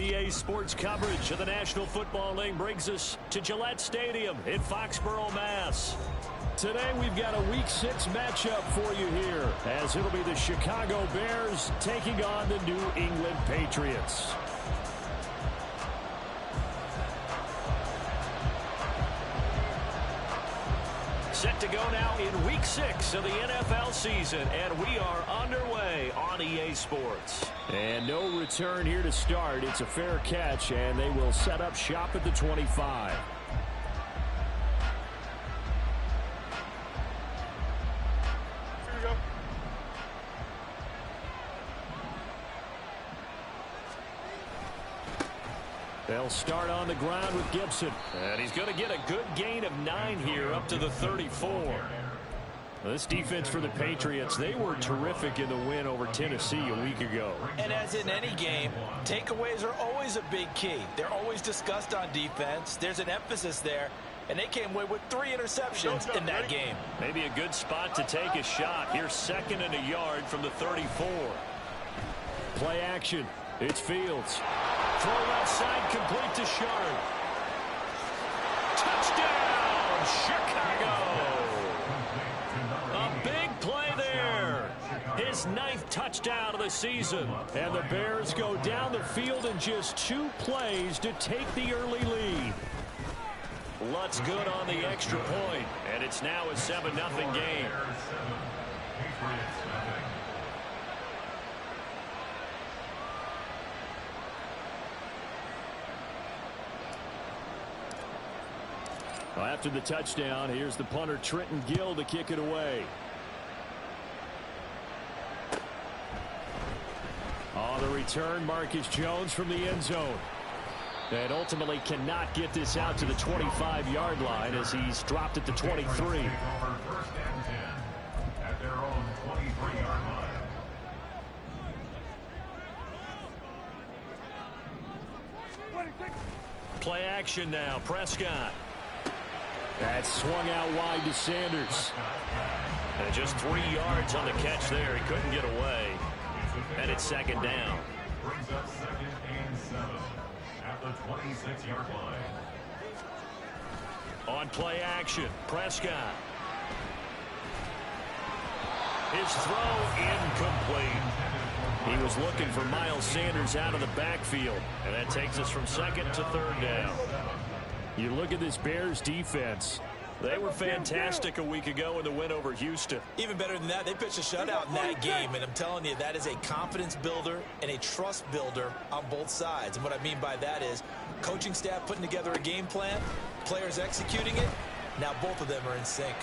EA Sports coverage of the National Football League brings us to Gillette Stadium in Foxborough, Mass. Today we've got a Week 6 matchup for you here, as it'll be the Chicago Bears taking on the New England Patriots. Set to go now in Week 6 of the NFL season, and we are underway on EA Sports. And no return here to start. It's a fair catch, and they will set up shop at the 25. Here we go. They'll start on the ground with Gibson. And he's going to get a good gain of 9 here up to the 34. This defense for the Patriots, they were terrific in the win over Tennessee a week ago. And as in any game, takeaways are always a big key. They're always discussed on defense. There's an emphasis there, and they came away with 3 interceptions in that game. Maybe a good spot to take a shot. Here's 2nd and a yard from the 34. Play action. It's Fields. Throw outside, complete to Shard. Touchdown, Chicago! A big play there. His 9th touchdown of the season. And the Bears go down the field in just 2 plays to take the early lead. Lutz good on the extra point. And it's now a 7-0 game. Well, after the touchdown, here's the punter Trenton Gill to kick it away. On the return, Marcus Jones from the end zone. And ultimately cannot get this out to the 25-yard line as he's dropped at the 23. First and 10 at their own 23-yard line. Play action now. Prescott. That swung out wide to Sanders. And just 3 yards on the catch there. He couldn't get away. And it's 2nd down. Brings up 2nd and 7 at the 26-yard line. On play action, Prescott. His throw incomplete. He was looking for Miles Sanders out of the backfield. And that takes us from 2nd to 3rd down. You look at this Bears defense. They were fantastic a week ago in the win over Houston. Even better than that, they pitched a shutout in that game, and I'm telling you, that is a confidence builder and a trust builder on both sides. And what I mean by that is coaching staff putting together a game plan, players executing it. Now both of them are in sync.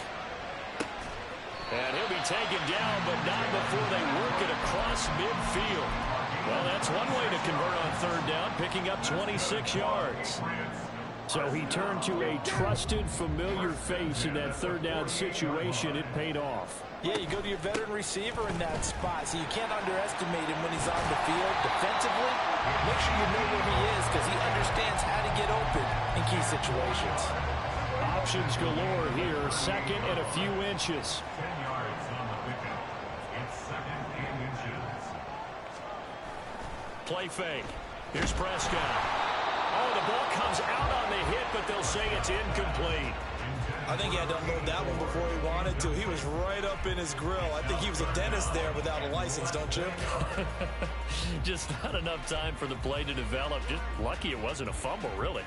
And he'll be taken down, but not before they work it across midfield. Well, that's one way to convert on 3rd down, picking up 26 yards. So he turned to a trusted, familiar face in that 3rd down situation. It paid off. Yeah, you go to your veteran receiver in that spot, so you can't underestimate him when he's on the field. Defensively, make sure you know where he is because he understands how to get open in key situations. Options galore here. 2nd and a few inches. 10 yards on the pickup. It's 2nd and inches. Play fake. Here's Prescott. Oh, the ball comes out on the hit, but they'll say it's incomplete. I think he had to unload that one before he wanted to. He was right up in his grill. I think he was a dentist there without a license, don't you? Just not enough time for the play to develop. Just lucky it wasn't a fumble, really.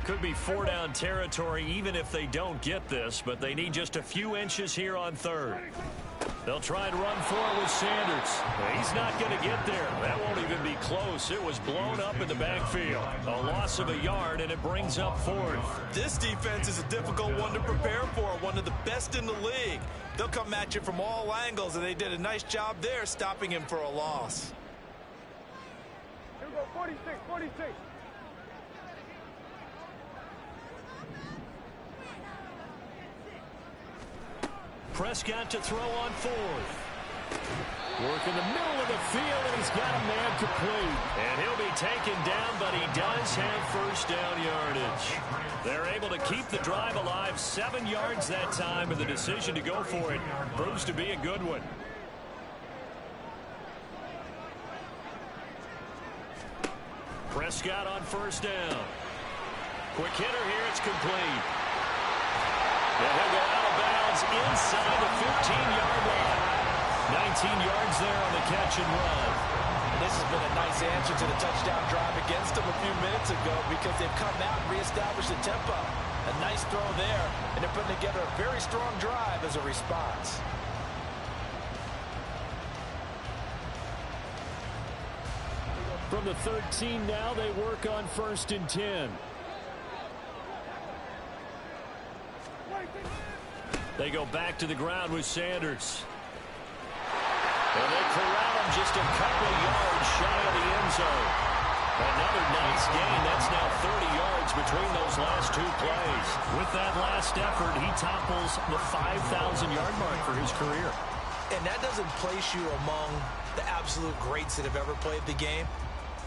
Could be 4-down territory even if they don't get this, but they need just a few inches here on 3rd. They'll try and run for it with Sanders. He's not going to get there. That won't even be close. It was blown up in the backfield. A loss of a yard, and it brings up 4th. This defense is a difficult one to prepare for, one of the best in the league. They'll come at you from all angles, and they did a nice job there stopping him for a loss. Here we go, 46, 46. Prescott to throw on 4th. Work in the middle of the field, and he's got a man complete. And he'll be taken down, but he does have 1st down yardage. They're able to keep the drive alive. 7 yards that time, and the decision to go for it proves to be a good one. Prescott on first down. Quick hitter here. It's complete. And he'll go out of bounds inside the 15-yard line. 19 yards there on the catch and run. And this has been a nice answer to the touchdown drive against them a few minutes ago because they've come out and reestablished the tempo. A nice throw there, and they're putting together a very strong drive as a response. From the 13 now, they work on 1st and 10. They go back to the ground with Sanders. And they corral him just a couple of yards shy of the end zone. Another nice gain. That's now 30 yards between those last two plays. With that last effort, he topples the 5,000-yard mark for his career. And that doesn't place you among the absolute greats that have ever played the game,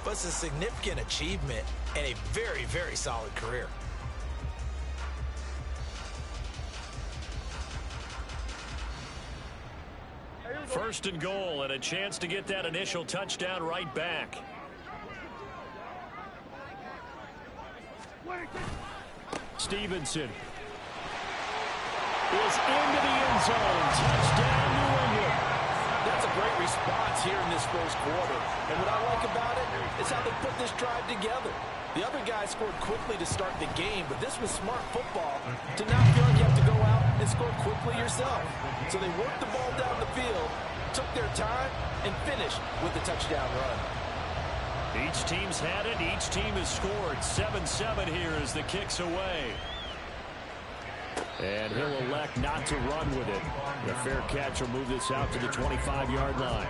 but it's a significant achievement and a very, very solid career. First and goal, and a chance to get that initial touchdown right back. Stevenson is into the end zone. Touchdown, New England. That's a great response here in this first quarter. And what I like about it is how they put this drive together. The other guy scored quickly to start the game, but this was smart football to not feel like you have to go out and score quickly yourself. So they worked the ball down the field, took their time, and finished with the touchdown run. Each team's had it. Each team has scored. 7-7 here as the kick's away. And he'll elect not to run with it. The fair catch will move this out to the 25-yard line.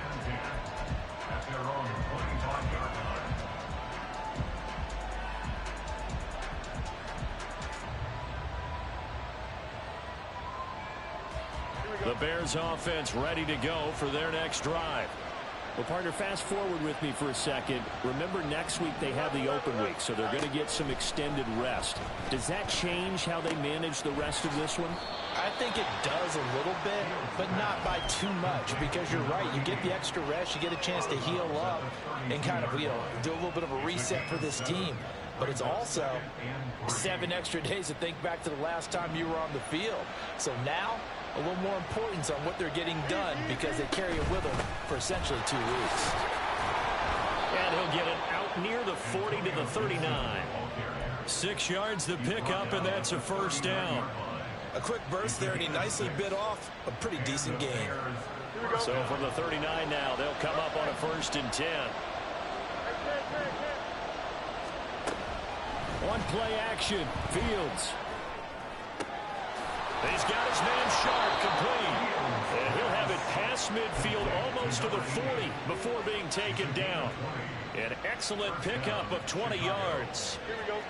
The Bears offense ready to go for their next drive. Well, partner, fast forward with me for a second. Remember, next week they have the open week, so they're going to get some extended rest. Does that change how they manage the rest of this one? I think it does a little bit, but not by too much, because you're right. You get the extra rest, you get a chance to heal up and kind of, do a little bit of a reset for this team. But it's also 7 extra days to think back to the last time you were on the field. So now, a little more importance on what they're getting done because they carry it with them for essentially 2 weeks. And he'll get it out near the 40 to the 39. 6 yards the pickup, and that's a first down. A quick burst there, and he nicely bit off a pretty decent gain. So from the 39 now, they'll come up on a 1st and 10. On play action, Fields. He's got his man sharp, complete. And he'll have it past midfield almost to the 40 before being taken down. An excellent pickup of 20 yards. Here we go.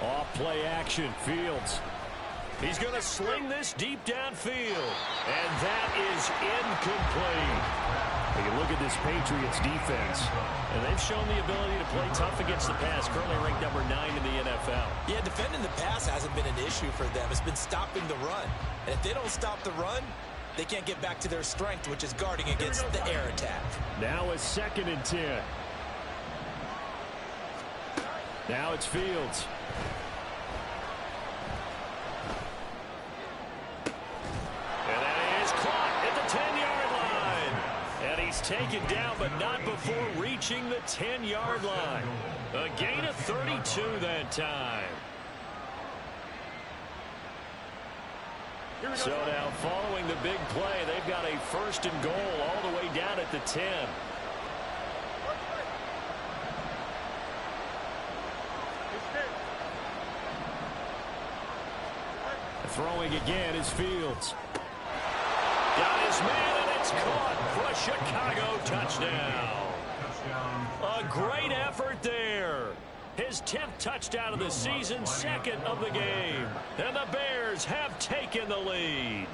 Off play action, Fields. He's going to sling this deep downfield. And that is incomplete. You look at this Patriots defense, and they've shown the ability to play tough against the pass, currently ranked number 9 in the NFL. Yeah, defending the pass hasn't been an issue for them. It's been stopping the run. And if they don't stop the run, they can't get back to their strength, which is guarding against the air attack. Now a 2nd and 10. Now it's Fields. And that is caught at the 10-yard line. And he's taken down, but not before reaching the 10-yard line. A gain of 32 that time. So now following the big play, they've got a 1st and goal all the way down at the 10. Throwing again is Fields. Got his man, and it's caught for a Chicago touchdown. A great effort there. His 10th touchdown of the season, 2nd of the game. And the Bears have taken the lead.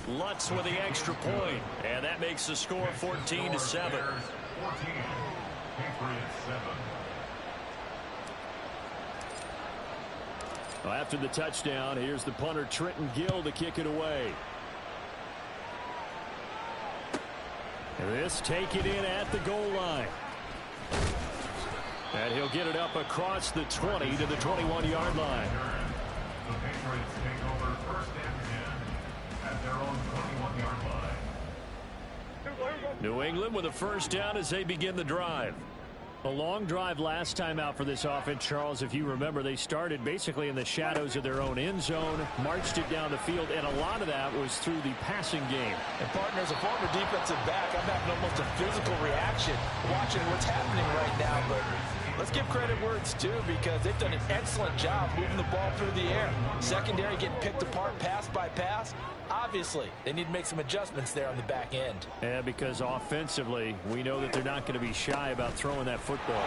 Lutz with the extra point, and that makes the score 14-7. 14, Patriots 7. Well, after the touchdown, here's the punter, Trenton Gill, to kick it away. And this taken in at the goal line. And he'll get it up across the 20 to the 21-yard line. The Patriots take over first and 10 at their own 21-yard line. New England with a first down as they begin the drive. A long drive last time out for this offense, Charles. If you remember, they started basically in the shadows of their own end zone, marched it down the field, and a lot of that was through the passing game. And, partner, as a former defensive back, I'm having almost a physical reaction watching what's happening right now. But let's give credit where it's due, because they've done an excellent job moving the ball through the air. Secondary getting picked apart pass by pass. Obviously, they need to make some adjustments there on the back end. Yeah, because offensively, we know that they're not going to be shy about throwing that football.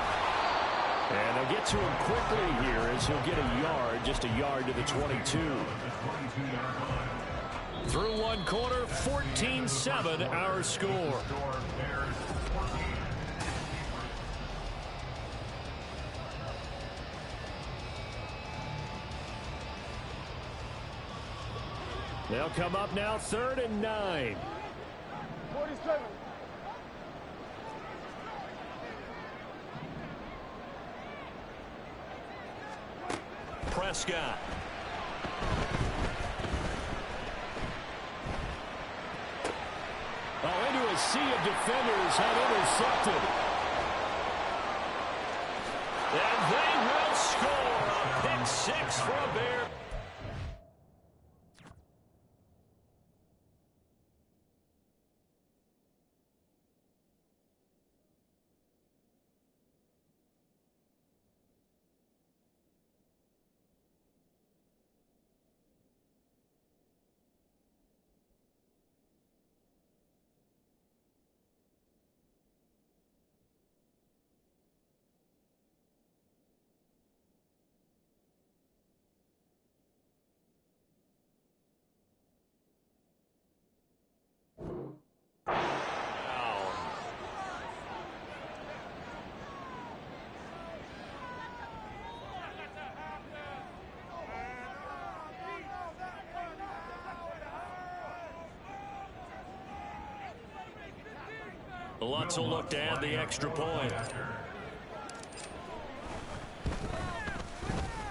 And they'll get to him quickly here as he'll get a yard, just a yard to the 22. Through one quarter, 14-7 our score. They'll come up now, 3rd and 9. 47. Prescott. Oh, into a sea of defenders, have intercepted. And they will score a pick six for a Bear. Lutz will look to add the extra point.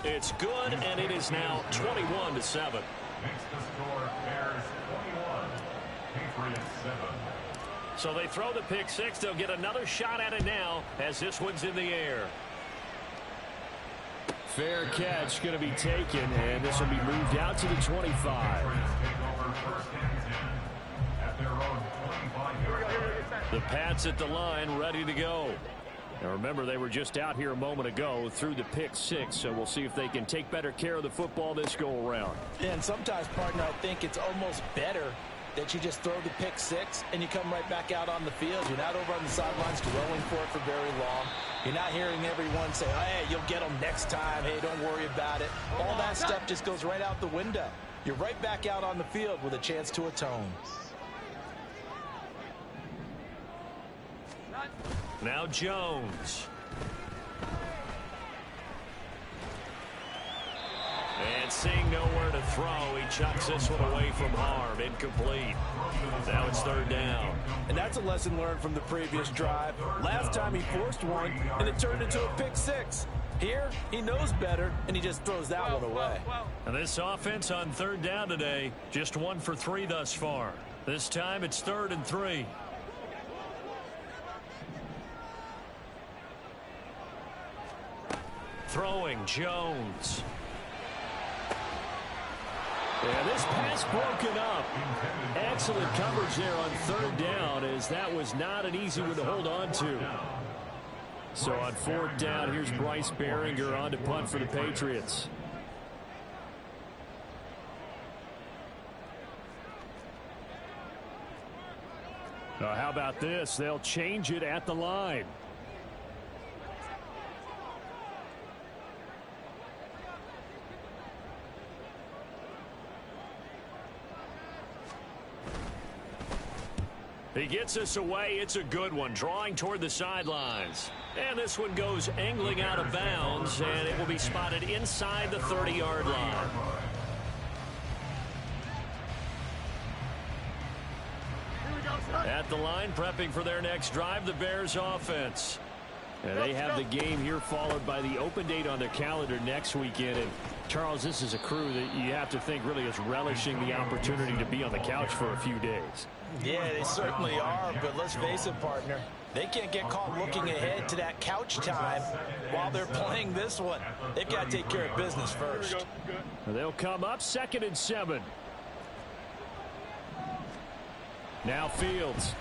It's good, and it is now 21-7. Makes the score Bears 21, Patriots 7. So they throw the pick six. They'll get another shot at it now as this one's in the air. Fair catch going to be taken, and this will be moved out to the 25. Patriots take over first and 10 at their own 25-yard line. The Pats at the line, ready to go. Now remember, they were just out here a moment ago through the pick six, so we'll see if they can take better care of the football this go-around. And sometimes, partner, I think it's almost better that you just throw the pick six and you come right back out on the field. You're not over on the sidelines dwelling for it for very long. You're not hearing everyone say, hey, you'll get them next time. Hey, don't worry about it. All that stuff just goes right out the window. You're right back out on the field with a chance to atone. Now Jones. And seeing nowhere to throw, he chucks this one away from harm. Incomplete. Now it's 3rd down. And that's a lesson learned from the previous drive. Last time he forced one, and it turned into a pick six. Here, he knows better, and he just throws that one away. And this offense on 3rd down today, just 1 for 3 thus far. This time it's 3rd and 3. Throwing Jones. And this pass broken up. Excellent coverage there on 3rd down, as that was not an easy one to hold on to. So on 4th down, here's Bryce Behringer on to punt for the Patriots. Now, how about this? They'll change it at the line. He gets us away. It's a good one, drawing toward the sidelines. And this one goes angling out of bounds, and it will be spotted inside the 30-yard line. At the line, prepping for their next drive, the Bears offense. And they have the game here followed by the open date on their calendar next weekend. And Charles, this is a crew that you have to think really is relishing the opportunity to be on the couch for a few days. Yeah, they certainly are, but let's face it, partner. They can't get caught looking ahead to that couch time while they're playing this one. They've got to take care of business first. They'll come up 2nd and 7. Now Fields.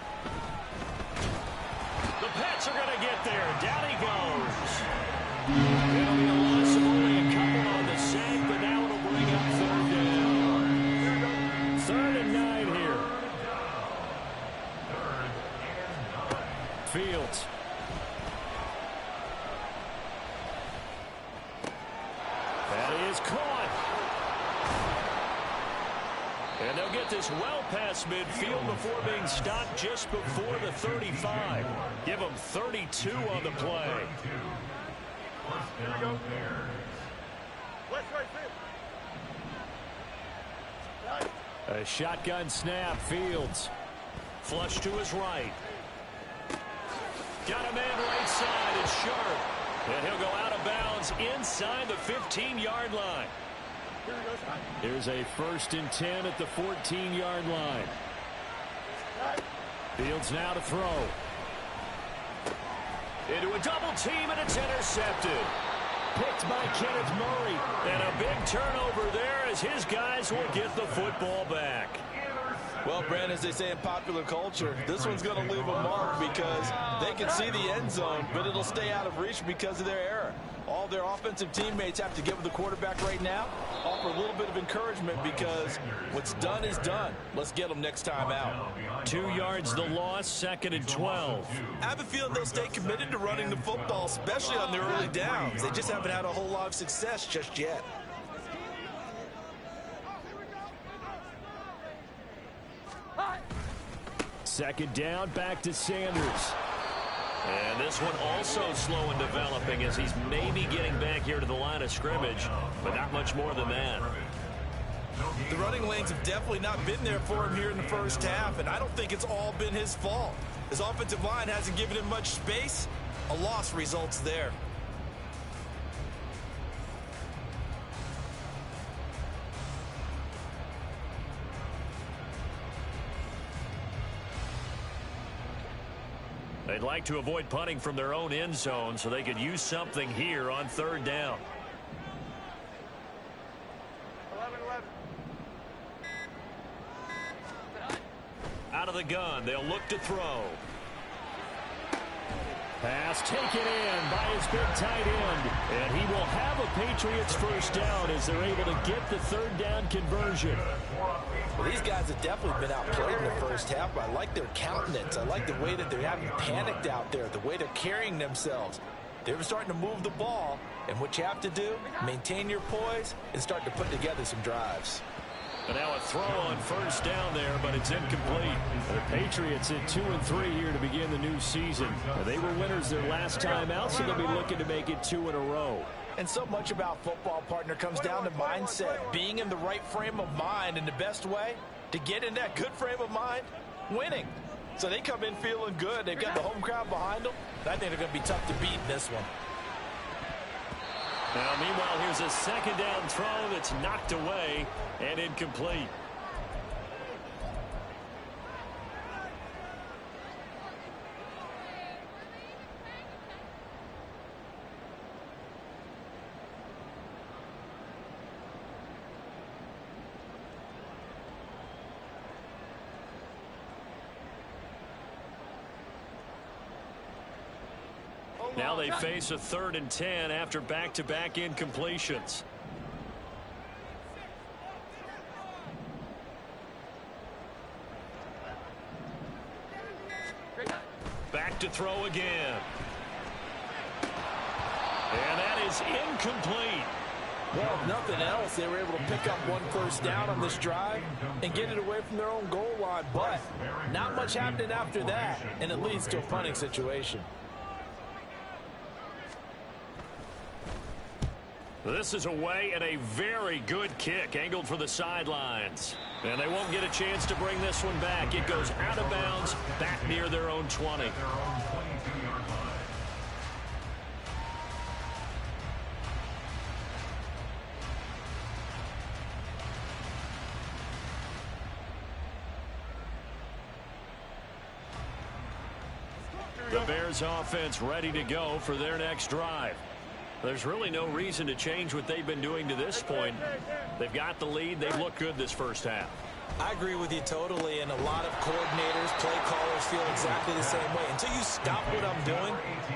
The Pats are going to get there. Down he goes. It'll be a loss of only a couple on the sack, but now it'll bring up 3rd down. 3rd and 9 here. Fields. That is caught. And they'll get this well past midfield before being stopped just before the 35. Give them 32 on the play. Here we go. Let's right. A shotgun snap. Fields. Flush to his right. Got a man right side. It's Sharp. And he'll go out of bounds inside the 15-yard line. Here's a 1st and 10 at the 14-yard line. Fields now to throw. Into a double team, and it's intercepted. Picked by Kenneth Murray. And a big turnover there as his guys will get the football back. Well, Brandon, as they say in popular culture, this one's going to leave a mark because they can see the end zone, but it'll stay out of reach because of their error. All their offensive teammates have to give the quarterback right now, offer a little bit of encouragement because what's done is done. Let's get them next time out. 2 yards the loss, 2nd and 12. I have a feeling they'll stay committed to running the football, especially on their early downs. They just haven't had a whole lot of success just yet. Second down, back to Sanders. And this one also slow in developing as he's maybe getting back here to the line of scrimmage, but not much more than that. The running lanes have definitely not been there for him here in the first half, and I don't think it's all been his fault. His offensive line hasn't given him much space. A loss results there. They'd like to avoid punting from their own end zone so they could use something here on 3rd down. 11-11. Out of the gun, they'll look to throw. Pass taken in by his big tight end. And he will have a Patriots 1st down as they're able to get the 3rd down conversion. Well, these guys have definitely been outplayed in the first half, but I like their countenance. I like the way that they haven't panicked out there, the way they're carrying themselves. They're starting to move the ball, and what you have to do, maintain your poise and start to put together some drives. And now a throw on 1st down there, but it's incomplete. The Patriots at 2-3 here to begin the new season. They were winners their last time out, so they'll be looking to make it 2 in a row. And so much about football, partner, comes down to mindset. Being in the right frame of mind, and the best way to get in that good frame of mind, winning. So they come in feeling good. They've got the home crowd behind them. I think they're going to be tough to beat in this one. Now, meanwhile, here's a 2nd down throw that's knocked away and incomplete. Now they face a 3rd and 10 after back-to-back incompletions. Back to throw again. And that is incomplete. Well, if nothing else, they were able to pick up one first down on this drive and get it away from their own goal line. But not much happening after that, and it leads to a punting situation. This is away and a very good kick angled for the sidelines. And they won't get a chance to bring this one back. It goes out of bounds back near their own 20. The Bears offense ready to go for their next drive. There's really no reason to change what they've been doing to this point. They've got the lead. They've looked good this first half. I agree with you totally, and a lot of coordinators, play callers feel exactly the same way. Until you stop what I'm doing,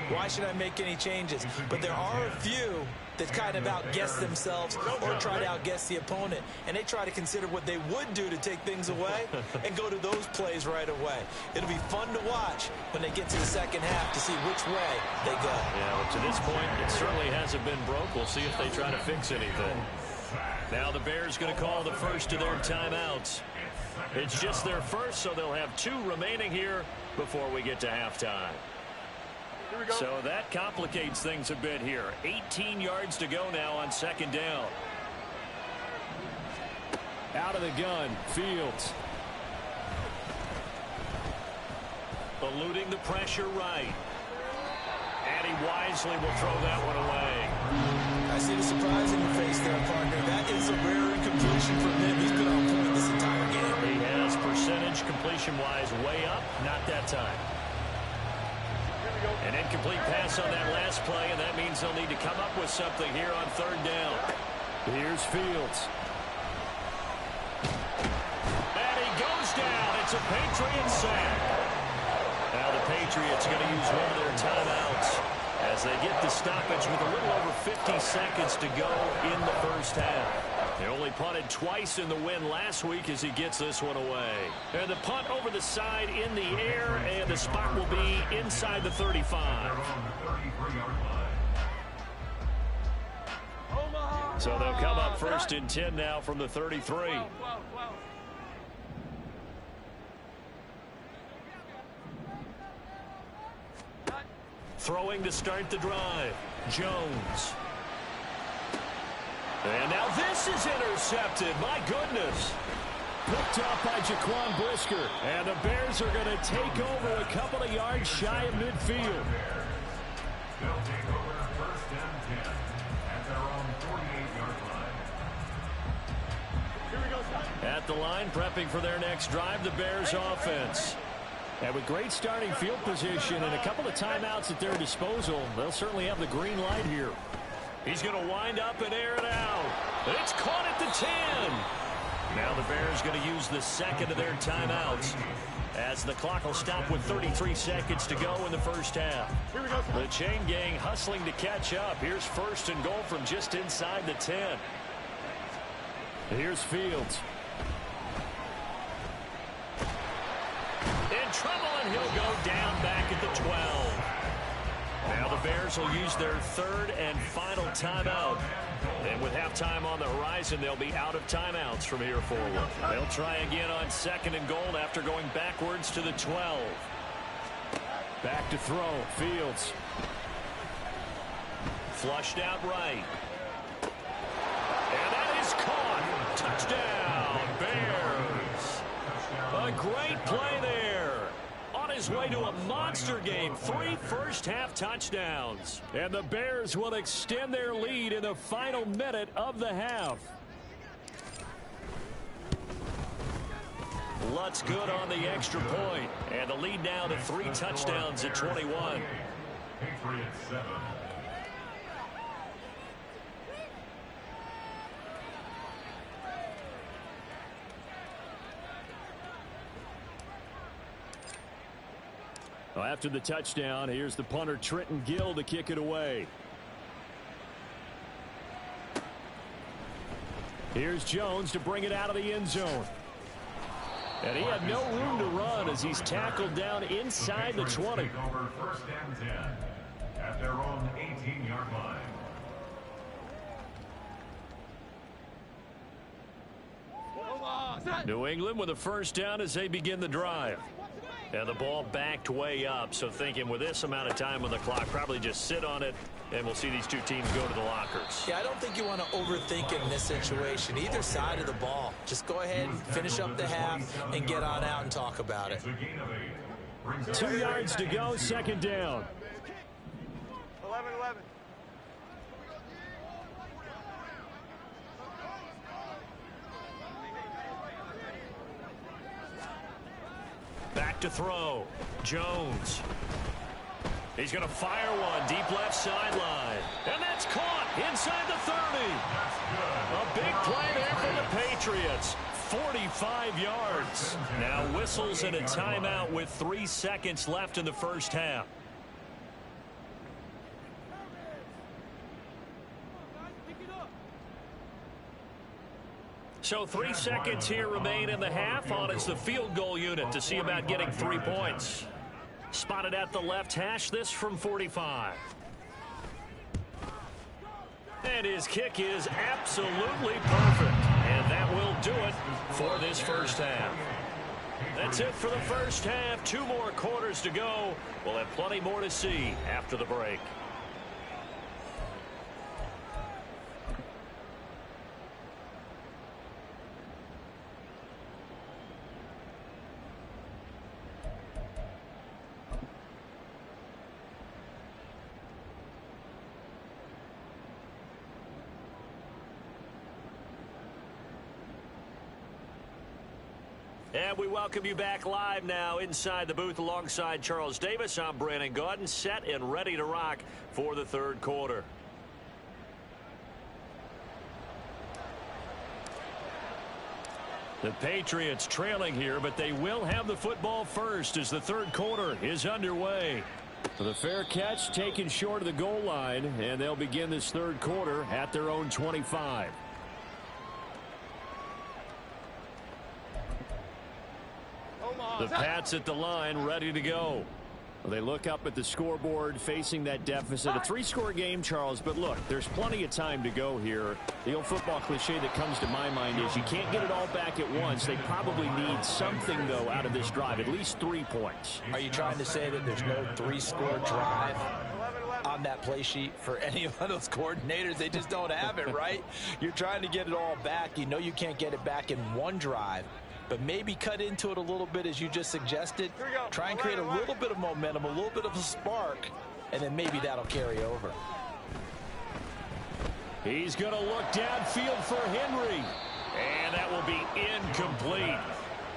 why should I make any changes? But there are a few that kind of outguess themselves or try to outguess the opponent, and they try to consider what they would do to take things away and go to those plays right away. It'll be fun to watch when they get to the second half to see which way they go. Yeah, well, to this point, it certainly hasn't been broke. We'll see if they try to fix anything. Now the Bears going to call the first of their timeouts. It's just their first, so they'll have 2 remaining here before we get to halftime. So that complicates things a bit here. 18 yards to go now on second down. Out of the gun, Fields. Eluding the pressure right. And he wisely will throw that one away. I see the surprise in your face there, partner. That is a rare incompletion from him. He's been on point this entire game. He has percentage completion-wise way up. Not that time. An incomplete pass on that last play, and that means they'll need to come up with something here on third down. Here's Fields. And he goes down. It's a Patriot sack. Now the Patriots going to use one of their timeouts as they get the stoppage with a little over 50 seconds to go in the first half. They only punted twice in the win last week as he gets this one away. And the punt over the side in the air, and the spot will be inside the 35. So they'll come up first and 10 now from the 33. Throwing to start the drive, Jones. And now this is intercepted. My goodness. Picked up by Jaquan Brisker. And the Bears are going to take over a couple of yards shy of midfield. They'll take over first and 10 at their own 48-yard line. Here we go, son. At the line, prepping for their next drive, the Bears offense. And with great starting field position and a couple of timeouts at their disposal, they'll certainly have the green light here. He's going to wind up and air it out. It's caught at the 10. Now the Bears going to use the second of their timeouts as the clock will stop with 33 seconds to go in the first half. The chain gang hustling to catch up. Here's first and goal from just inside the 10. Here's Fields. In trouble, and he'll go down back at the 12. Now the Bears will use their third and final timeout. And with halftime on the horizon, they'll be out of timeouts from here forward. They'll try again on second and goal after going backwards to the 12. Back to throw, Fields. Flushed out right. And that is caught. Touchdown, Bears. A great play there. On his way to a monster game, 3 first-half touchdowns. And the Bears will extend their lead in the final minute of the half. Lutz good on the extra point. And the lead now to 3 touchdowns at 21. Patriots 7. Well, after the touchdown, here's the punter Trenton Gill to kick it away. Here's Jones to bring it out of the end zone. And he had no room to run as he's tackled down inside the 20. Over first and 10 at their own 18-yard line. New England with a first down as they begin the drive. And the ball backed way up, so thinking with this amount of time on the clock, probably just sit on it, and we'll see these two teams go to the lockers. Yeah, I don't think you want to overthink it in this situation. Either side of the ball. Just go ahead and finish up the half and get on out and talk about it. 2 yards to go, second down. 11-11. Back to throw. Jones. He's going to fire one deep left sideline. And that's caught inside the 30. A big play there for the Patriots. 45 yards. Now whistles and a timeout with 3 seconds left in the first half. So 3 seconds here remain in the half. On it's the field goal unit to see about getting 3 points. Spotted at the left hash, this from 45. And his kick is absolutely perfect. And that will do it for this first half. That's it for the first half. 2 more quarters to go. We'll have plenty more to see after the break. And we welcome you back live now inside the booth alongside Charles Davis. I'm Brandon Gaudin, set and ready to rock for the third quarter. The Patriots trailing here, but they will have the football first as the third quarter is underway. So the fair catch taken short of the goal line, and they'll begin this third quarter at their own 25. The Pats at the line, ready to go. Well, they look up at the scoreboard, facing that deficit. A 3-score game, Charles, but look, there's plenty of time to go here. The old football cliche that comes to my mind is you can't get it all back at once. They probably need something, though, out of this drive, at least 3 points. Are you trying to say that there's no 3-score drive on that play sheet for any of those coordinators? They just don't have it, right? You're trying to get it all back. You know you can't get it back in one drive. But maybe cut into it a little bit as you just suggested. Try and create a little bit of momentum, a little bit of a spark, and then maybe that'll carry over. He's going to look downfield for Henry. And that will be incomplete.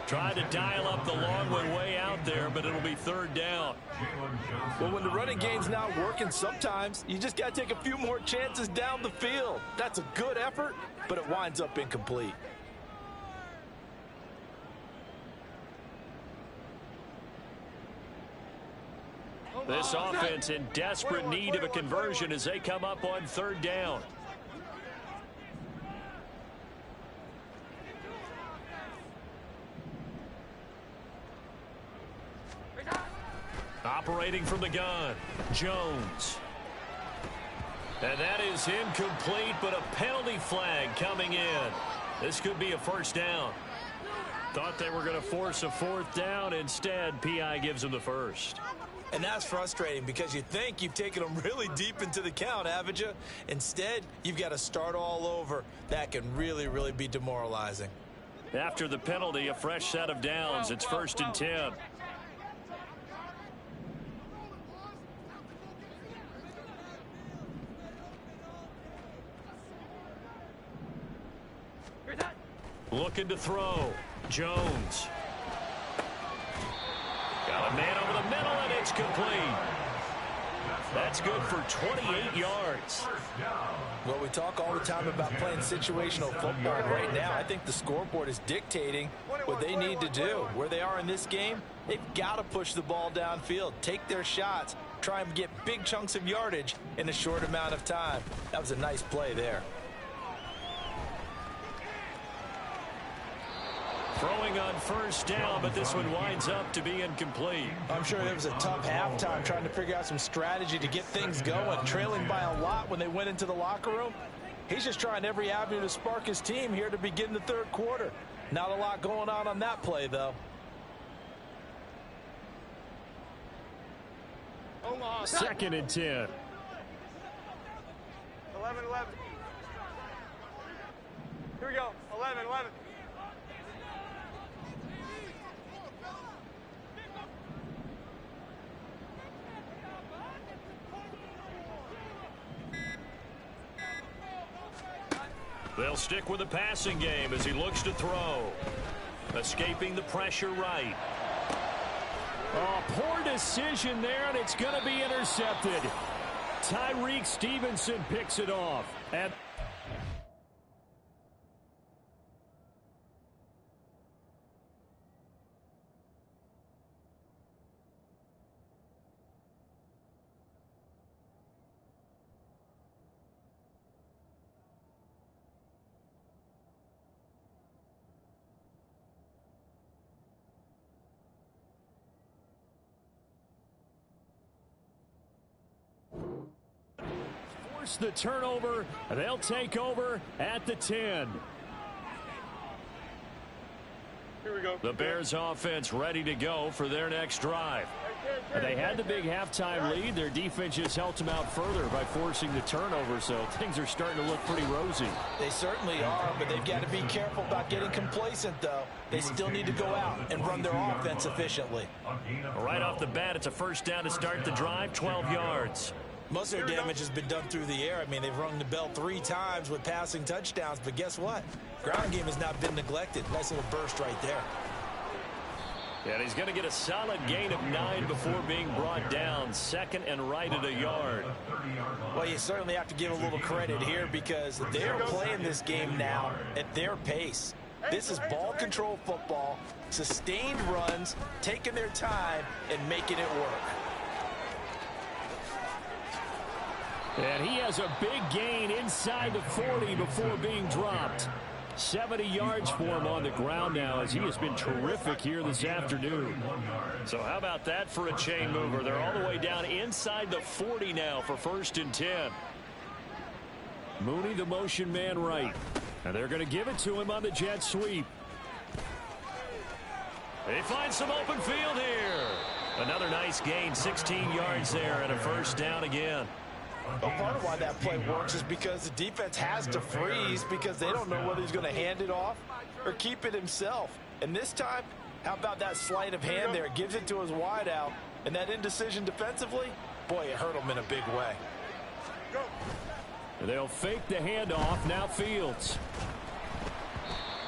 Tried to dial up the long one way out there, but it'll be third down. Well, when the running game's not working, sometimes you just got to take a few more chances down the field. That's a good effort, but it winds up incomplete. This offense in desperate need of a conversion as they come up on third down. Operating from the gun, Jones. And that is incomplete, but a penalty flag coming in. This could be a first down. Thought they were going to force a fourth down. Instead, P.I. gives them the first. And that's frustrating because you think you've taken them really deep into the count, haven't you? Instead, you've got to start all over. That can really, really be demoralizing. After the penalty, a fresh set of downs. It's 1st and 10. Looking to throw. Jones. Got a man over the middle, and it's complete. That's good for 28 yards. Well, we talk all the time about playing situational football. Right now, I think the scoreboard is dictating what they need to do. Where they are in this game, they've got to push the ball downfield, take their shots, try and get big chunks of yardage in a short amount of time. That was a nice play there. Throwing on first down, but this one winds up to be incomplete. I'm sure there was a tough halftime trying to figure out some strategy to get things going, trailing by a lot when they went into the locker room. He's just trying every avenue to spark his team here to begin the third quarter. Not a lot going on that play, though. Second and 10. 11-11. Here we go. 11-11. They'll stick with the passing game as he looks to throw. Escaping the pressure right. Oh, poor decision there, and it's going to be intercepted. Tyreek Stevenson picks it off. And the turnover. They'll take over at the 10. Here we go. The Bears offense ready to go for their next drive. They had the big halftime lead. Their defense just helped them out further by forcing the turnover, so things are starting to look pretty rosy. They certainly are, but they've got to be careful about getting complacent, though. They still need to go out and run their offense efficiently. Right off the bat, it's a first down to start the drive, 12 yards. Most of their damage has been done through the air. I mean, they've rung the bell 3 times with passing touchdowns, but guess what? Ground game has not been neglected. Nice little burst right there. And he's going to get a solid gain of 9 before being brought down. Second and right at a yard. Well, you certainly have to give a little credit here because they're playing this game now at their pace. This is ball control football, sustained runs, taking their time, and making it work. And he has a big gain inside the 40 before being dropped. 70 yards for him on the ground now as he has been terrific here this afternoon. So how about that for a chain mover? They're all the way down inside the 40 now for first and 10. Mooney, the motion man right. And they're going to give it to him on the jet sweep. They find some open field here. Another nice gain, 16 yards there and a first down again. Well, part of why that play works is because the defense has to freeze because they don't know whether he's going to hand it off or keep it himself. And this time, how about that sleight of hand there? Gives it to his wideout. And that indecision defensively, boy, it hurt him in a big way. They'll fake the handoff. Now Fields.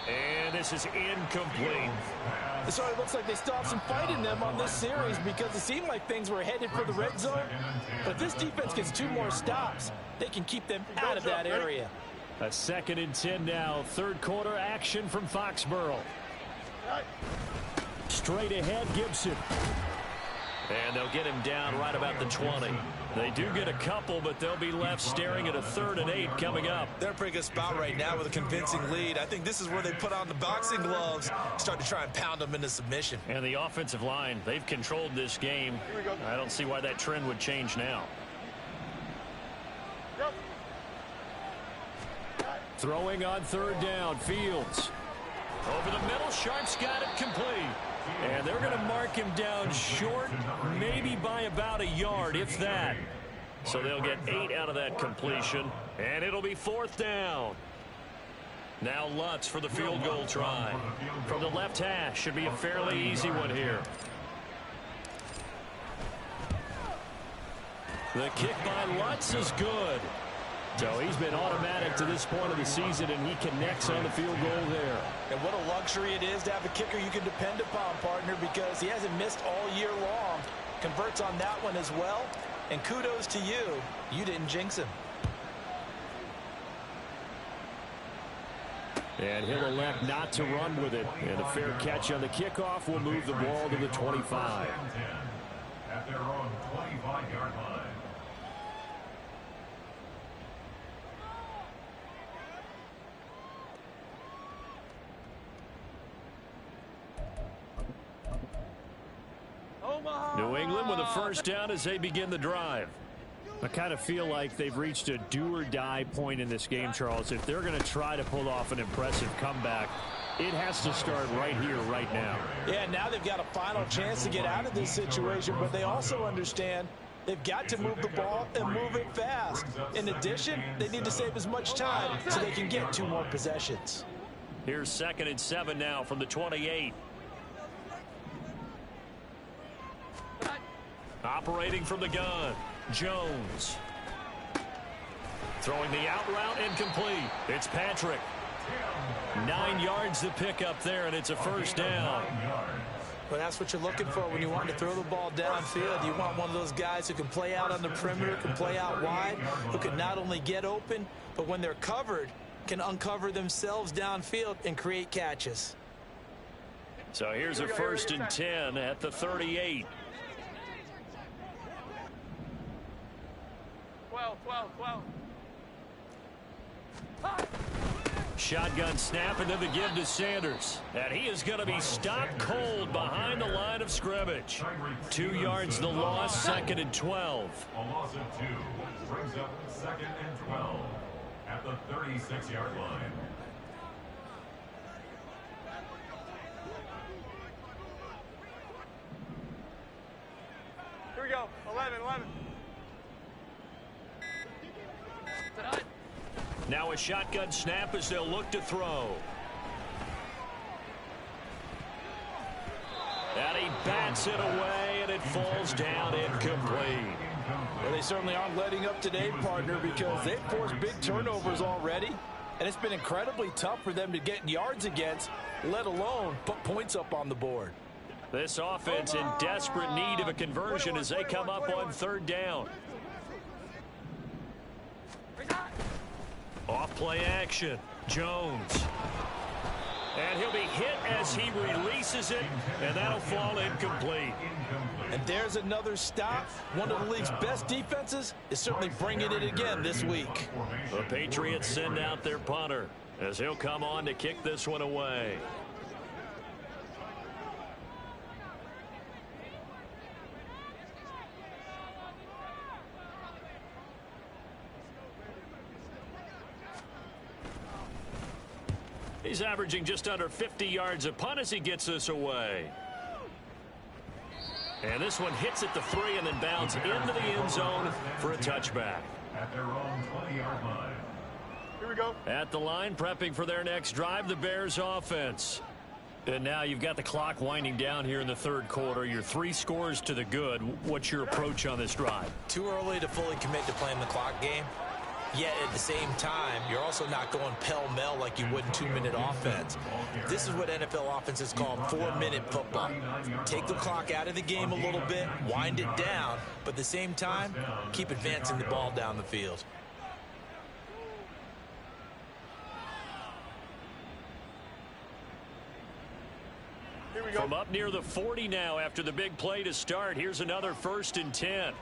And this is incomplete. So it looks like they still have some fight in them on this series because it seemed like things were headed for the red zone. But if this defense gets 2 more stops, they can keep them out of that area. A second and 10 now. Third quarter action from Foxborough. Straight ahead, Gibson. And they'll get him down right about the 20. They do get a couple, but they'll be left staring at a 3rd and 8 coming up. They're in a pretty good spot right now with a convincing lead. I think this is where they put on the boxing gloves, start to try and pound them into submission. And the offensive line, they've controlled this game. I don't see why that trend would change now. Throwing on 3rd down, Fields. Over the middle, Sharp's got it complete. And they're going to mark him down short, maybe by about a yard, if that. So they'll get 8 out of that completion, and it'll be 4th down. Now Lutz for the field goal try. From the left hash, should be a fairly easy one here. The kick by Lutz is good. So he's been automatic to this point of the season, and he connects on the field goal there. And what a luxury it is to have a kicker you can depend upon, partner, because he hasn't missed all year long. Converts on that one as well. And kudos to you. You didn't jinx him. And he'll elect not to run with it. And a fair catch on the kickoff will move the ball to the 25. At their own 25-yard line. New England with a first down as they begin the drive. I kind of feel like they've reached a do-or-die point in this game, Charles. If they're going to try to pull off an impressive comeback, It has to start right here, right now. Yeah, now they've got a final chance to get out of this situation, but they also understand they've got to move the ball and move it fast. In addition, they need to save as much time so they can get 2 more possessions. Here's 2nd and 7 now from the 28. Operating from the gun, Jones. Throwing the out route incomplete. It's Patrick. 9 yards to pick up there, and it's a first down. Well, that's what you're looking for when you want to throw the ball downfield. You want one of those guys who can play out on the perimeter, can play out wide, who can not only get open, but when they're covered, can uncover themselves downfield and create catches. So here's a 1st and 10 at the 38. 12. Shotgun snap and then the give to Sanders. And he is going to be stopped cold behind the line of scrimmage. 2 yards the loss, 2nd and 12. A loss of 2 brings up 2nd and 12 at the 36-yard line. Here we go. 11. Now a shotgun snap as they'll look to throw. And he bats it away, and it falls down incomplete. Well, they certainly aren't letting up today, partner, because they've forced big turnovers already, and it's been incredibly tough for them to get yards against, let alone put points up on the board. This offense in desperate need of a conversion as they come up on 3rd down. Off play action, Jones. And he'll be hit as he releases it, and that'll fall incomplete. And there's another stop. One of the league's best defenses is certainly bringing it again this week. The Patriots send out their punter as he'll come on to kick this one away. He's averaging just under 50 yards a punt as he gets this away. And this one hits at the 3 and then bounds into the end zone for a touchback. At their own 20-yard line. Here we go. At the line, prepping for their next drive, the Bears offense. And now you've got the clock winding down here in the 3rd quarter. You're 3 scores to the good. What's your approach on this drive? Too early to fully commit to playing the clock game. Yet at the same time, you're also not going pell-mell like you would in 2-minute offense. This is what NFL offenses call 4-minute football. Take the clock out of the game a little bit, wind it down, but at the same time, keep advancing the ball down the field. Here we go. From up near the 40 now after the big play to start, here's another 1st and 10.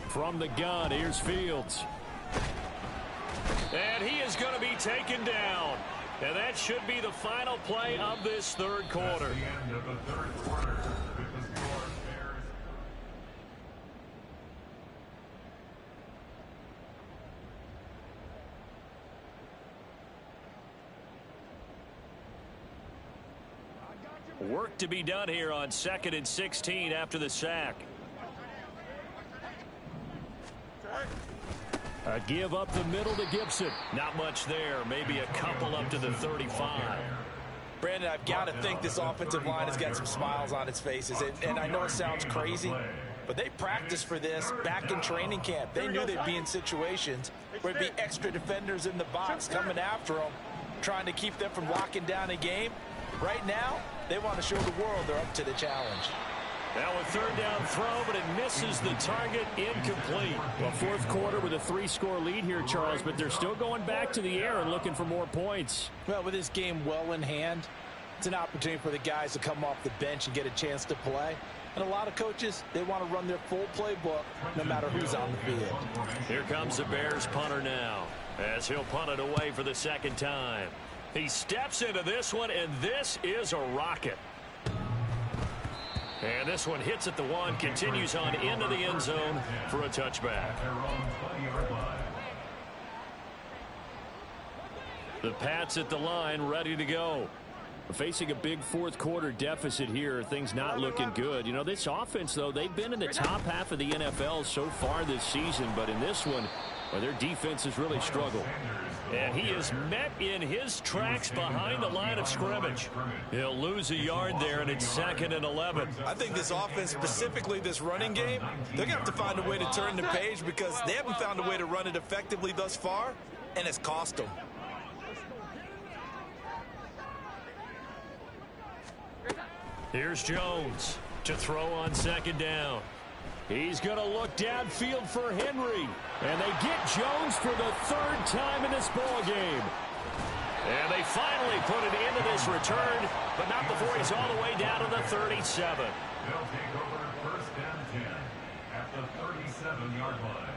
From the gun, here's Fields. And he is going to be taken down. And that should be the final play of this 3rd quarter. That's the end of the 3rd quarter with the score Bears. Work to be done here on 2nd and 16 after the sack. A give up the middle to Gibson. Not much there. Maybe a couple up to the 35. Brandon, I've got to think this offensive line has got some smiles on its faces. And I know it sounds crazy, but they practiced for this back in training camp. They knew they'd be in situations where there'd be extra defenders in the box coming after them, trying to keep them from locking down a game. Right now, they want to show the world they're up to the challenge. Now a 3rd down throw, but it misses the target, incomplete. Well, 4th quarter with a 3-score lead here, Charles, but they're still going back to the air and looking for more points. Well, with this game well in hand, it's an opportunity for the guys to come off the bench and get a chance to play. And a lot of coaches, they want to run their full playbook no matter who's on the field. Here comes the Bears punter now as he'll punt it away for the 2nd time. He steps into this one, and this is a rocket. And this one hits at the 1, continues on into the end zone for a touchback. At their own 20-yard line. The Pats at the line, ready to go. Facing a big fourth quarter deficit here, things not looking good. You know, this offense, though, they've been in the top half of the NFL so far this season, but in this one, well, their defense has really struggled. And he is met in his tracks behind the line of scrimmage. He'll lose a yard there, and it's 2nd and 11. I think this offense, specifically this running game, they're going to have to find a way to turn the page because they haven't found a way to run it effectively thus far, and it's cost them. Here's Jones to throw on 2nd down. He's going to look downfield for Henry. And they get Jones for the 3rd time in this ball game. And they finally put it into this return, but not before he's all the way down to the 37. They'll take over 1st and 10 at the 37-yard line.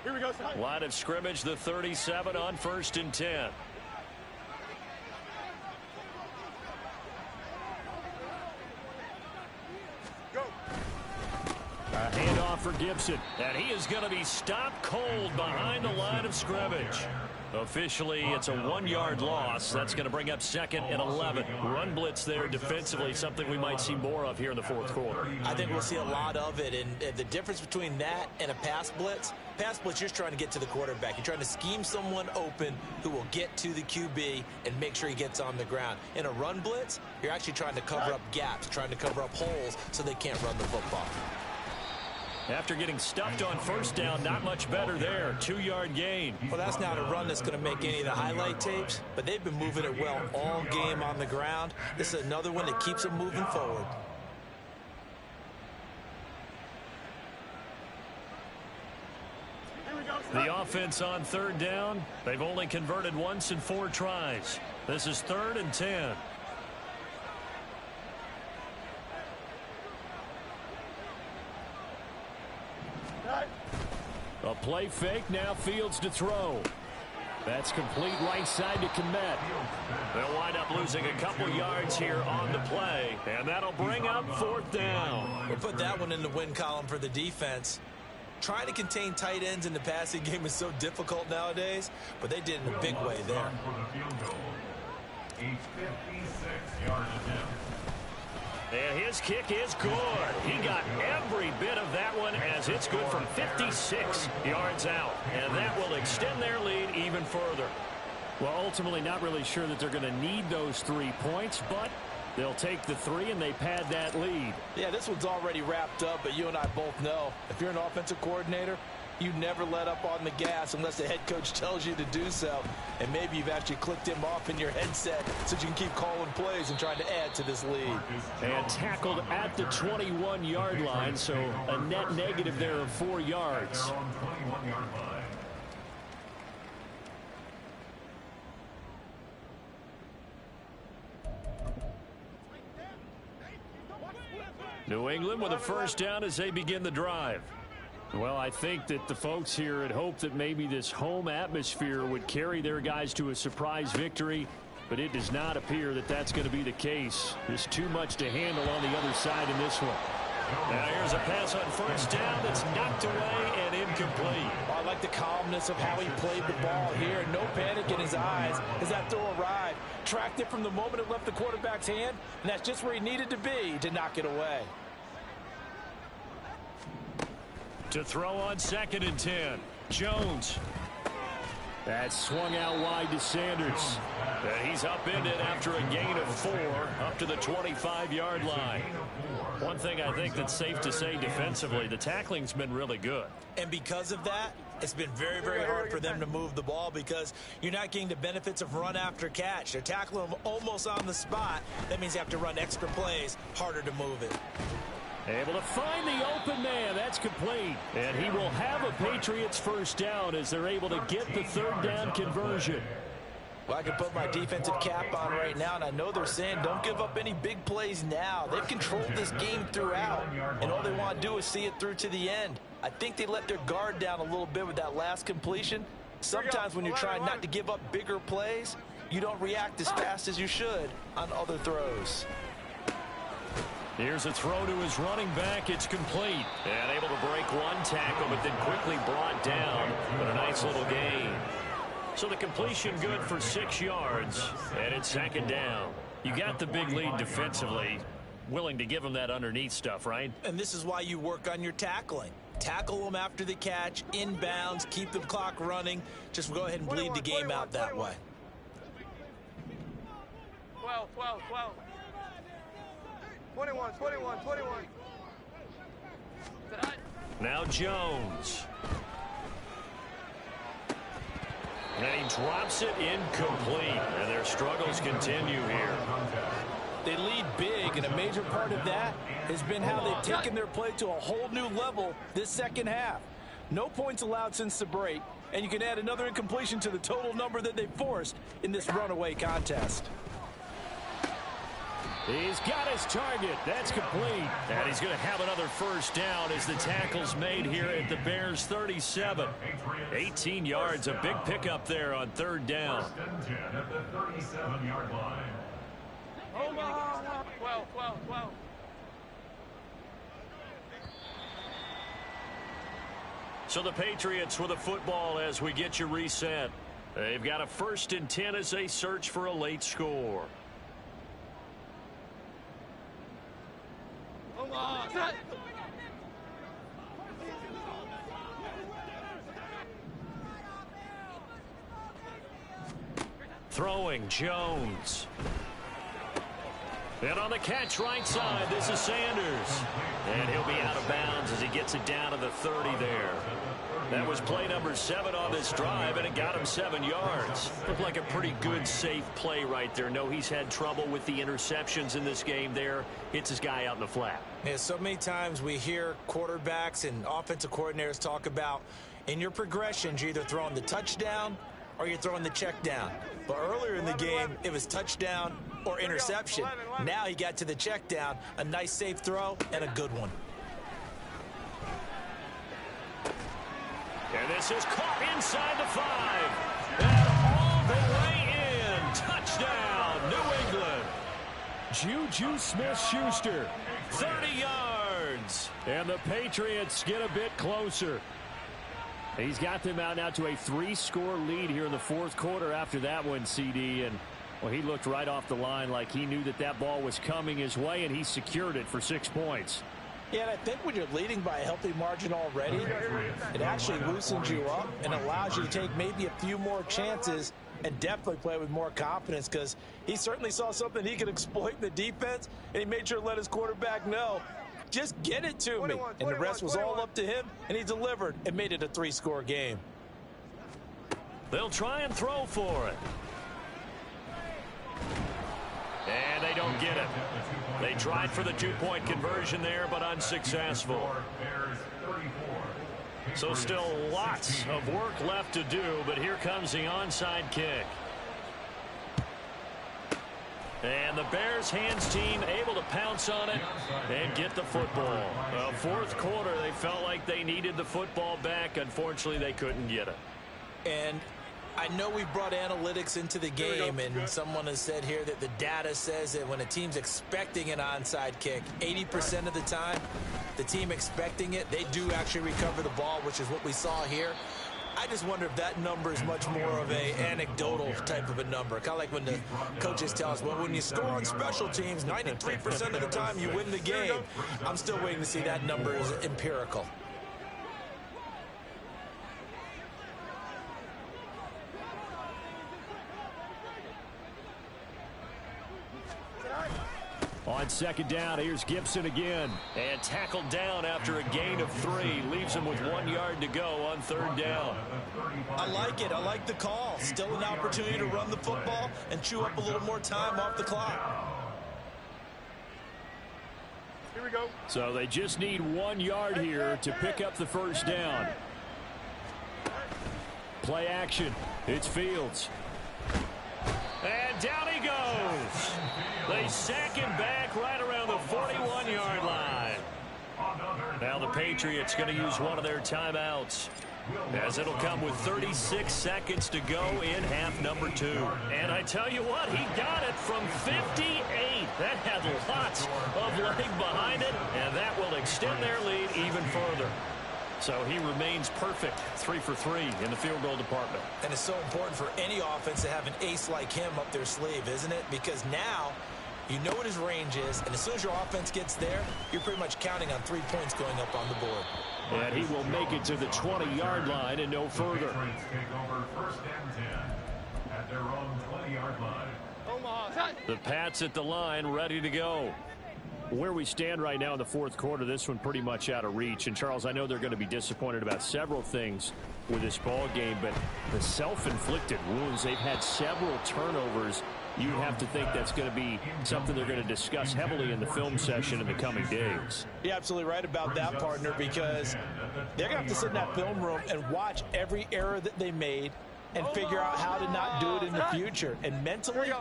Here we go, son. Line of scrimmage, the 37 on 1st and 10. Go. A handoff for Gibson, and he is going to be stopped cold behind the line of scrimmage. Officially, it's a 1-yard loss. That's going to bring up 2nd and 11. Run blitz there defensively, something we might see more of here in the fourth quarter. I think we'll see a lot of it, and the difference between that and a pass blitz, you're just trying to get to the quarterback. You're trying to scheme someone open who will get to the QB and make sure he gets on the ground. In a run blitz, you're actually trying to cover up gaps, trying to cover up holes so they can't run the football. After getting stuffed on 1st down, not much better there. 2-yard gain. Well, that's not a run that's going to make any of the highlight tapes, but they've been moving it well all game on the ground. This is another one that keeps them moving forward. The offense on 3rd down, they've only converted once in 4 tries. This is 3rd and 10. A play fake, now Fields to throw. That's complete right side to Kmet. They'll wind up losing a couple yards here on the play, and that'll bring up 4th down. We'll put that one in the win column for the defense. Trying to contain tight ends in the passing game is so difficult nowadays, but they did it in a big way there. A 56-yard attempt. And his kick is good. He got every bit of that one as it's good from 56 yards out. And that will extend their lead even further. Well, ultimately not really sure that they're going to need those 3 points, but they'll take the 3 and they pad that lead. Yeah, this one's already wrapped up, but you and I both know if you're an offensive coordinator, you never let up on the gas unless the head coach tells you to do so. And maybe you've actually clicked him off in your headset so you can keep calling plays and trying to add to this lead. And tackled at the 21-yard line, so a net negative there of 4 yards. Their own 21-yard line. New England with a 1st down as they begin the drive. Well, I think that the folks here had hoped that maybe this home atmosphere would carry their guys to a surprise victory, but it does not appear that that's going to be the case. There's too much to handle on the other side in this one. Now here's a pass on 1st down that's knocked away and incomplete. I like the calmness of how he played the ball here. No panic in his eyes as that throw arrived. Tracked it from the moment it left the quarterback's hand, and that's just where he needed to be to knock it away. To throw on 2nd and 10. Jones. That swung out wide to Sanders. And he's upended after a gain of 4 up to the 25-yard line. One thing I think that's safe to say defensively, the tackling's been really good. And because of that, it's been very, very hard for them to move the ball because you're not getting the benefits of run after catch. They're tackling them almost on the spot. That means you have to run extra plays, harder to move it. Able to find the open man. That's complete. And he will have a Patriots 1st down as they're able to get the 3rd down conversion. Well, I can put my defensive cap on right now, and I know they're saying don't give up any big plays now. They've controlled this game throughout, and all they want to do is see it through to the end. I think they let their guard down a little bit with that last completion. Sometimes when you're trying not to give up bigger plays, you don't react as fast as you should on other throws. Here's a throw to his running back. It's complete. And able to break one tackle, but then quickly brought down. But a nice little gain. So the completion good for 6 yards. And it's 2nd down. You got the big lead defensively. Willing to give him that underneath stuff, right? And this is why you work on your tackling. Tackle them after the catch, inbounds, keep the clock running. Just go ahead and bleed the game out that way. 12, 12, 12. 21, 21, 21. Now Jones. And he drops it incomplete. And their struggles continue here. They lead big, and a major part of that has been how they've taken their play to a whole new level this second half. No points allowed since the break, and you can add another incompletion to the total number that they forced in this runaway contest. He's got his target. That's complete. And he's going to have another first down as the tackle's made here at the Bears' 37. 18 yards, a big pickup there on 3rd down. 10 at the 37-yard line. 12, 12, 12. So the Patriots with a football as we get you reset. They've got a 1st and 10 as they search for a late score. Throwing Jones. And on the catch right side, this is Sanders. And he'll be out of bounds as he gets it down to the 30 there. That was play number 7 on this drive, and it got him 7 yards. Looked like a pretty good, safe play right there. No, he's had trouble with the interceptions in this game there. Hits his guy out in the flat. Yeah, so many times we hear quarterbacks and offensive coordinators talk about in your progressions, you're either throwing the touchdown or you're throwing the check down. But earlier in the game, it was touchdown or interception. Now he got to the check down, a nice safe throw, and a good one. And this is caught inside the 5. And all the way in. Touchdown, New England. Juju Smith-Schuster, 30 yards. And the Patriots get a bit closer. He's got them out now to a 3-score lead here in the 4th quarter after that one, CD. And, well, he looked right off the line like he knew that that ball was coming his way, and he secured it for 6 points. Yeah, and I think when you're leading by a healthy margin already, it actually loosens you up and allows you to take maybe a few more chances and definitely play with more confidence, because he certainly saw something he could exploit in the defense, and he made sure to let his quarterback know, just get it to me. And the rest was all up to him, and he delivered and made it a 3-score game. They'll try and throw for it. And they don't get it. They tried for the 2-point conversion there, but unsuccessful. So still lots of work left to do, but here comes the onside kick. And the Bears hands team able to pounce on it and get the football. 4th quarter, they felt like they needed the football back. Unfortunately, they couldn't get it. And I know we brought analytics into the game, and someone has said here that the data says that when a team's expecting an onside kick, 80% of the time, the team expecting it, they do actually recover the ball, which is what we saw here. I just wonder if that number is much more of a anecdotal type of a number. Kind of like when the coaches tell us, well, when you score on special teams, 93% of the time you win the game. I'm still waiting to see that number is empirical. On 2nd down, here's Gibson again. And tackled down after a gain of 3. Leaves him with 1 yard to go on 3rd down. I like it. I like the call. Still an opportunity to run the football and chew up a little more time off the clock. Here we go. So they just need 1 yard here to pick up the first down. Play action. It's Fields. And down he goes. They sack him back right around the 41-yard line. Now the Patriots going to use one of their timeouts. as it'll come with 36 seconds to go in half number 2. And I tell you what, he got it from 58. That had lots of leg behind it, and that will extend their lead even further. So he remains perfect, 3 for 3 in the field goal department. And it's so important for any offense to have an ace like him up their sleeve, isn't it? Because now you know what his range is, and as soon as your offense gets there, you're pretty much counting on 3 points going up on the board. And he will make it to the 20-yard line and no further. Take over 1st and 10 at their own 20-yard line. The Pats at the line, ready to go. Where we stand right now in the fourth quarter, this one pretty much out of reach. And, Charles, I know they're going to be disappointed about several things with this ball game, but the self-inflicted wounds, they've had several turnovers. You'd have to think that's going to be something they're going to discuss heavily in the film session in the coming days. You're absolutely right about that, partner, because they're going to have to sit in that film room and watch every error that they made and figure out how to not do it in the future. And mentally,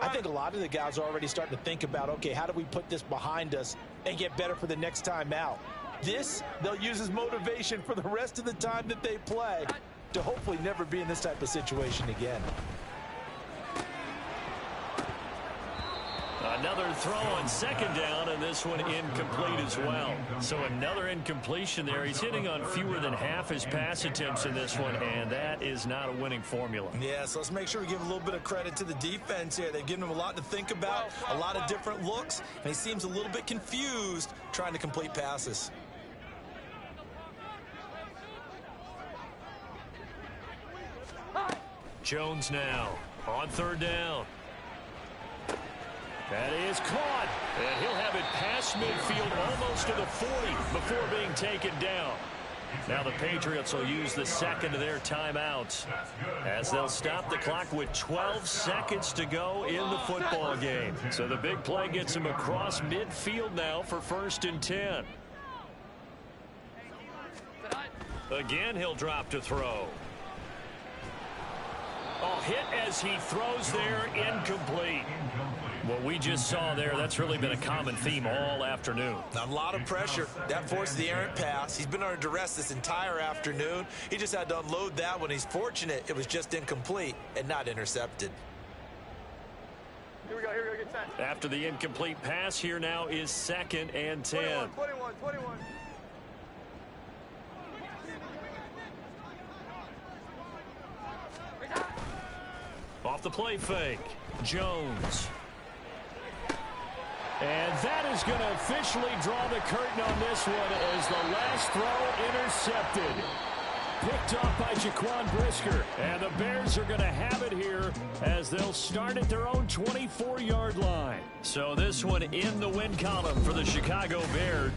I think a lot of the guys are already starting to think about, okay, how do we put this behind us and get better for the next time out? This, they'll use as motivation for the rest of the time that they play to hopefully never be in this type of situation again. Another throw on 2nd down, and this one incomplete as well. So another incompletion there. He's hitting on fewer than half his pass attempts in this one, and that is not a winning formula. Yeah, so let's make sure we give a little bit of credit to the defense here. They've given him a lot to think about, a lot of different looks, and he seems a little bit confused trying to complete passes. Jones now on 3rd down. That is caught, and he'll have it past midfield almost to the 40 before being taken down. Now the Patriots will use the second of their timeouts as they'll stop the clock with 12 seconds to go in the football game. So the big play gets him across midfield now for 1st and 10. Again, he'll drop to throw. Oh, hit as he throws there, incomplete. What we just saw there, that's really been a common theme all afternoon. A lot of pressure. That forced the errant pass. He's been under duress this entire afternoon. He just had to unload that one. He's fortunate it was just incomplete and not intercepted. Here we go, get set. After the incomplete pass, here now is 2nd and 10. 21. Off the play fake, Jones. And that is going to officially draw the curtain on this one as the last throw intercepted. Picked off by Jaquan Brisker. And the Bears are going to have it here as they'll start at their own 24-yard line. So this one in the win column for the Chicago Bears.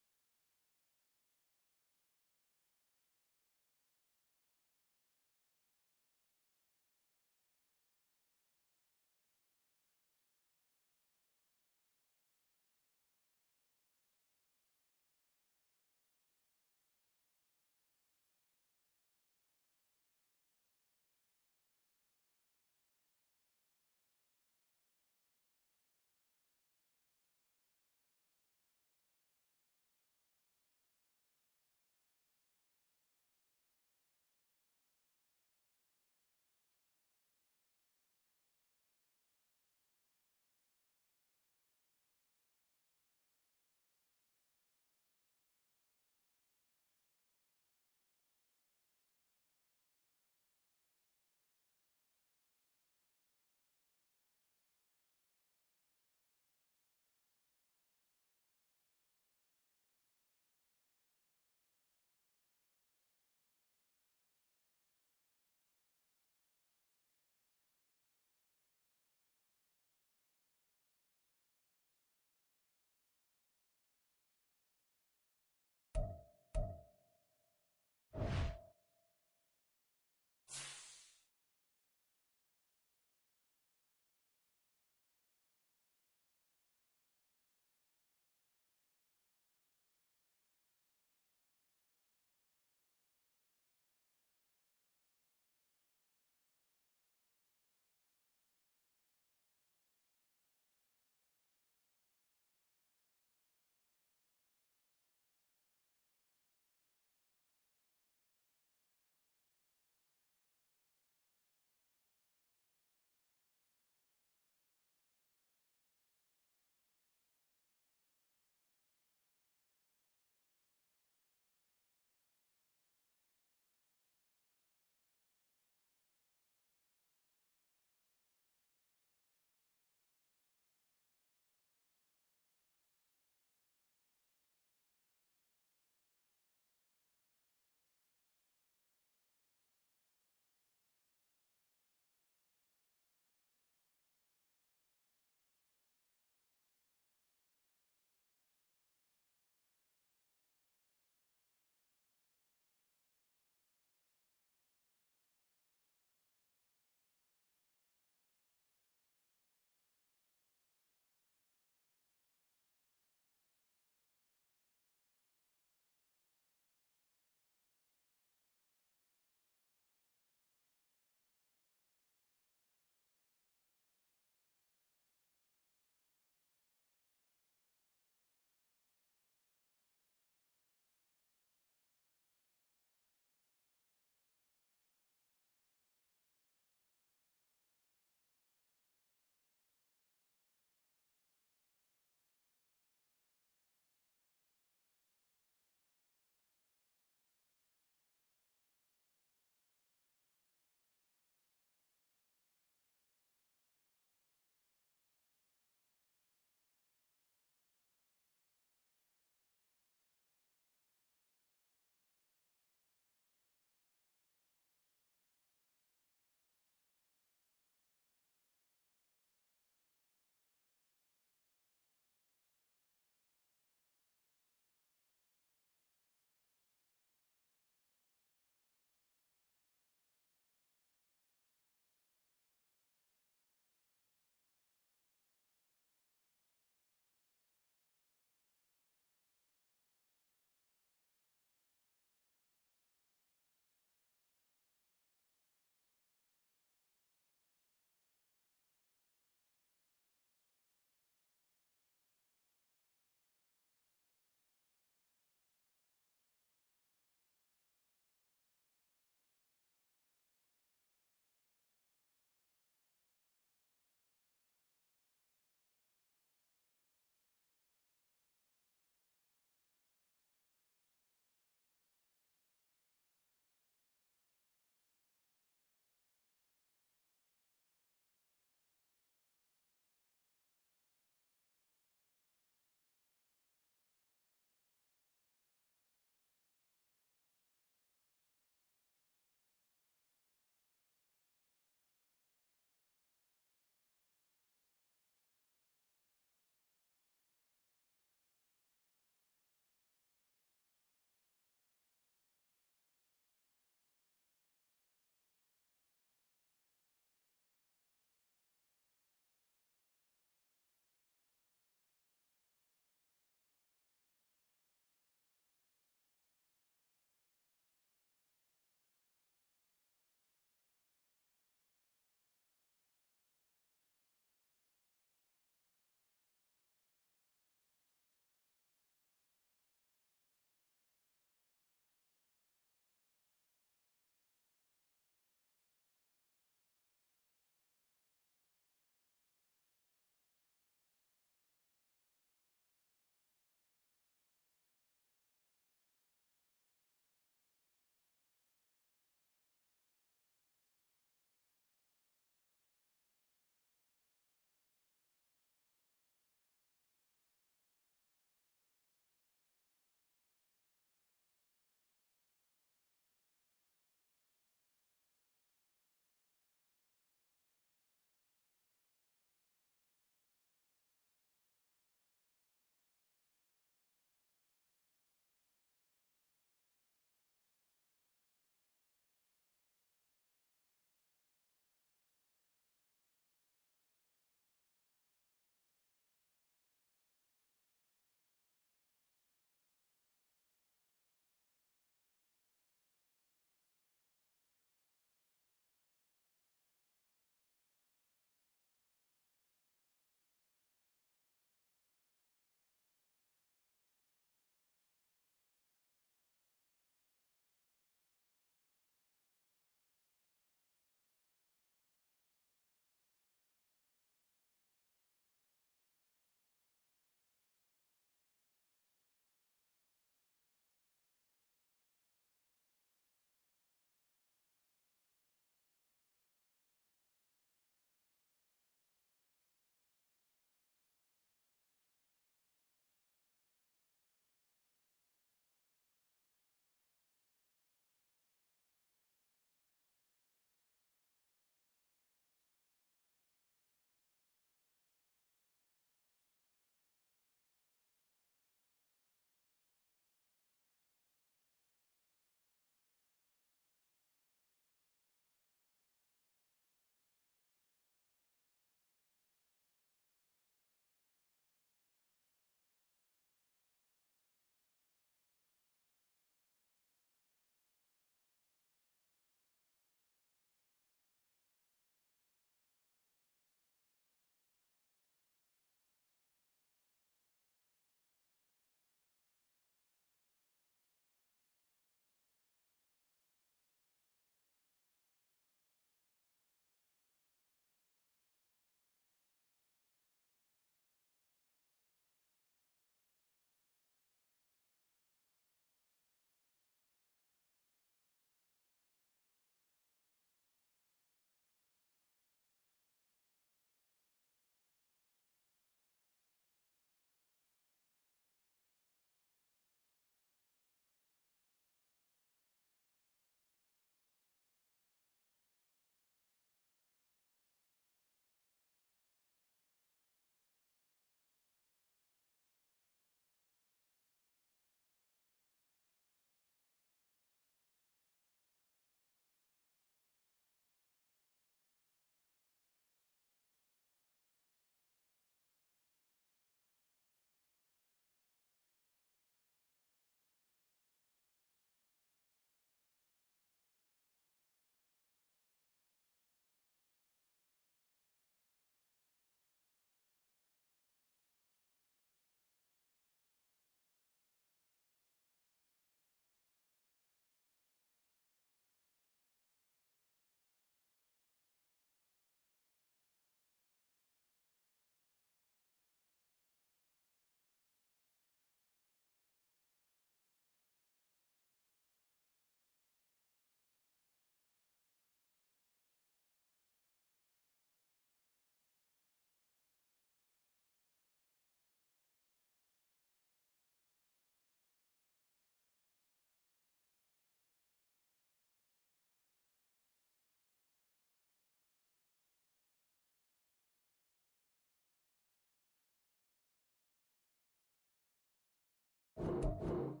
10.